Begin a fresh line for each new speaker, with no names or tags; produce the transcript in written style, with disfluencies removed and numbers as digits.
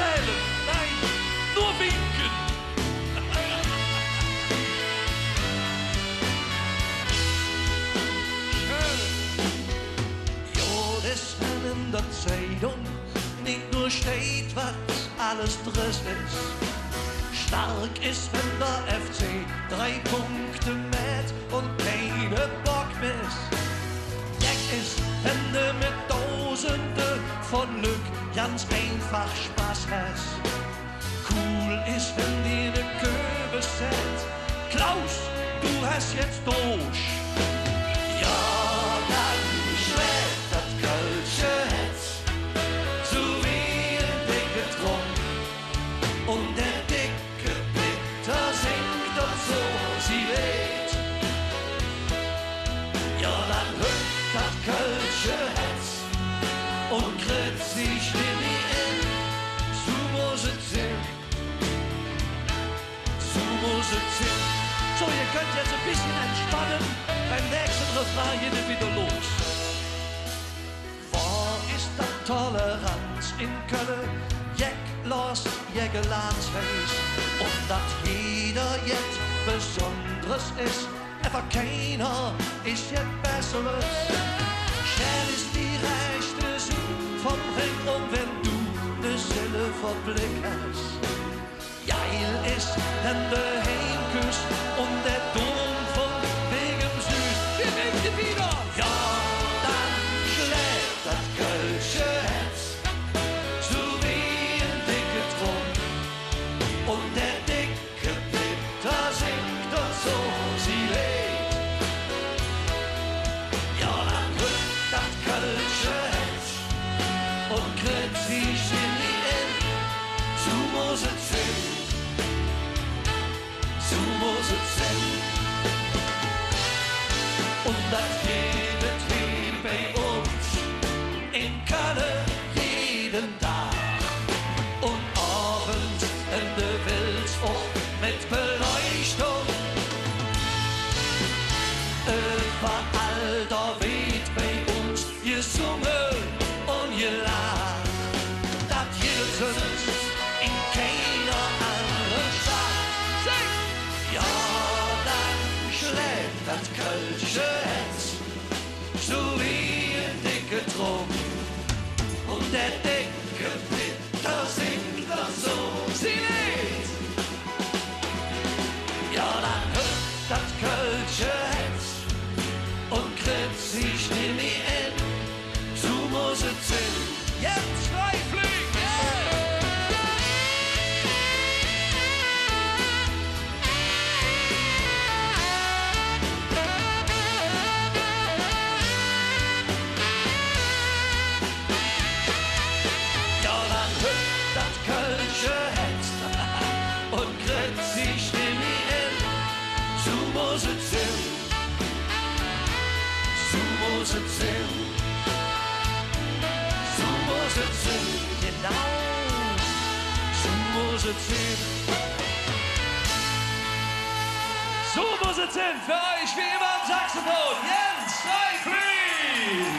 erzählen, nein, nur winken. Ja, das in der Zeitung nicht nur steht, was alles drin ist. Stark ist, wenn der FC 3 Punkte mäht und keine Bock misst. Jack ist, wenn du mit Tausende von Glück ganz einfach Spaß hast. Cool ist, wenn dir ne Köbe sagt, Klaus, du hast jetzt durch. Ja, dann schlägt das Kölsche Hetz, so wie ein dicke Trunk. Und der dicke Peter singt doch so, sie weht. Ja, dann hüpft das Kölsche Hetz und kritzt sich in die Inn. So muss es sein, so muss es sein. So, ihr könnt jetzt ein bisschen entspannen. Beim nächsten Refrain geht es wieder los. Wo ist das Toleranz in Köln? Jack lost Jägerlands Face. Und dass jeder jetzt Besonderes ist. Einfach keiner ist jetzt Besseres. Schär ist die rechte Sieg vom Ring. Und wenn du ne Silberblick hast. Geil ist, wenn der Heimkuss und der Dom von wegen süß. Wir nehmen wieder. Ja, dann schlägt das Kölsche Herz, so wie ein dicke Trunk. Und der dicke Peter singt und so, sie lebt. Ja, dann hüpft das Kölsche Herz und kritzt sich in die Inn. So muss es sein. So muss es sein. Und das geht wie bei uns in Köln jeden Tag. Und abends in der Welt auch mit Beleuchtung. Überall da weht bei uns gesungen und gelacht. Das gibt es in keiner anderen Stadt. Sing! Ja, dann schlägt das Kölsche Herz, so wie ein dicke Trunk. Und der dicke Peter singt doch so, sie lebt. Ja, dann hüpft das Kölsche Herz und kritzt sich in die Inn. So muss es sein. Jetzt frei fliegen, yeah! Und kritzt sich in die Inn. So muss es sein. So muss es sein. So muss es sein. Genau. So muss es sein. So muss es sein. Für euch wie immer am Saxophon Jens Freiflieg.